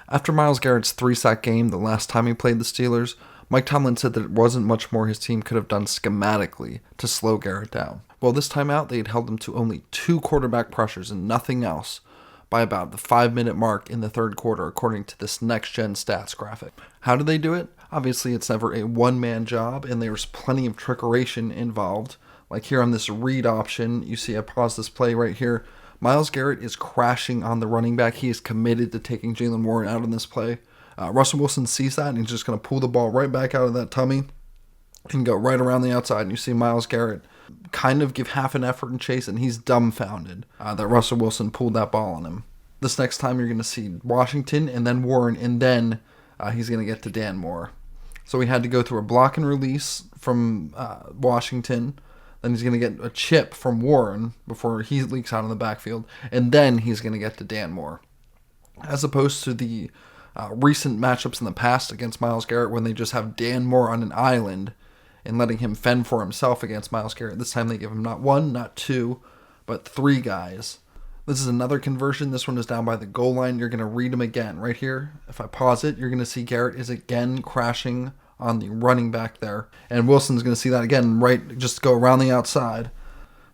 After Myles Garrett's 3-sack game the last time he played the Steelers, Mike Tomlin said that it wasn't much more his team could have done schematically to slow Garrett down. Well, this time out, they had held him to only 2 quarterback pressures and nothing else by about the 5-minute mark in the third quarter, according to this next-gen stats graphic. How did they do it? Obviously, it's never a one-man job, and there's plenty of trickeration involved. Like here on this read option, you see I pause this play right here. Myles Garrett is crashing on the running back. He is committed to taking Jalen Warren out on this play. Russell Wilson sees that, and he's just going to pull the ball right back out of that tummy and go right around the outside. And you see Myles Garrett kind of give half an effort and chase, and he's dumbfounded that Russell Wilson pulled that ball on him. This next time you're going to see Washington and then Warren, and then he's going to get to Dan Moore. So he had to go through a block and release from Washington. Then he's going to get a chip from Warren before he leaks out in the backfield. And then he's going to get to Dan Moore. As opposed to the recent matchups in the past against Myles Garrett when they just have Dan Moore on an island and letting him fend for himself against Myles Garrett. This time they give him not 1, not 2, but 3 guys. This is another conversion. This one is down by the goal line. You're going to read him again. Right here, if I pause it, you're going to see Garrett is again crashing on the running back there. And Wilson's going to see that again, right, just go around the outside.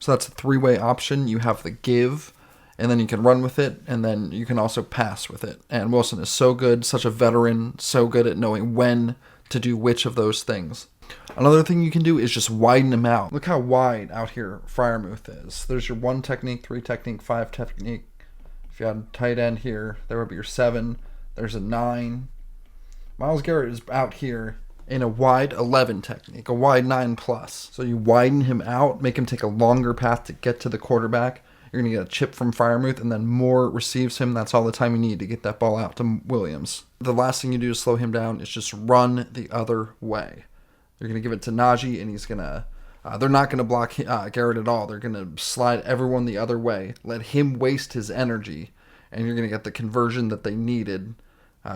So that's a 3-way option. You have the give, and then you can run with it, and then you can also pass with it. And Wilson is so good, such a veteran, so good at knowing when to do which of those things. Another thing you can do is just widen him out. Look how wide out here Freiermuth is. There's your 1 technique, 3 technique, 5 technique. If you had a tight end here, there would be your 7. There's a 9. Myles Garrett is out here in a wide 11 technique, a wide 9 plus. So you widen him out, make him take a longer path to get to the quarterback. You're going to get a chip from Freiermuth, and then Moore receives him. That's all the time you need to get that ball out to Williams. The last thing you do to slow him down is just run the other way. You're going to give it to Najee, and he's going to... they're not going to block Garrett at all. They're going to slide everyone the other way, let him waste his energy, and you're going to get the conversion that they needed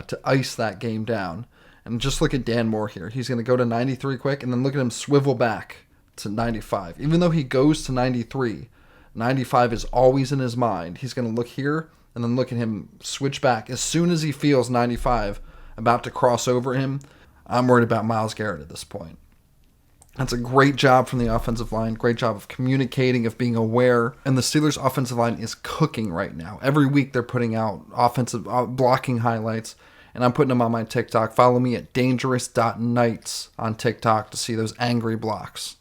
to ice that game down. And just look at Dan Moore here. He's going to go to 93 quick, and then look at him swivel back to 95. Even though he goes to 93, 95 is always in his mind. He's going to look here, and then look at him switch back. As soon as he feels 95 about to cross over him, I'm worried about Myles Garrett at this point. That's a great job from the offensive line. Great job of communicating, of being aware. And the Steelers' offensive line is cooking right now. Every week they're putting out offensive blocking highlights, and I'm putting them on my TikTok. Follow me at dangerous.knights on TikTok to see those angry blocks.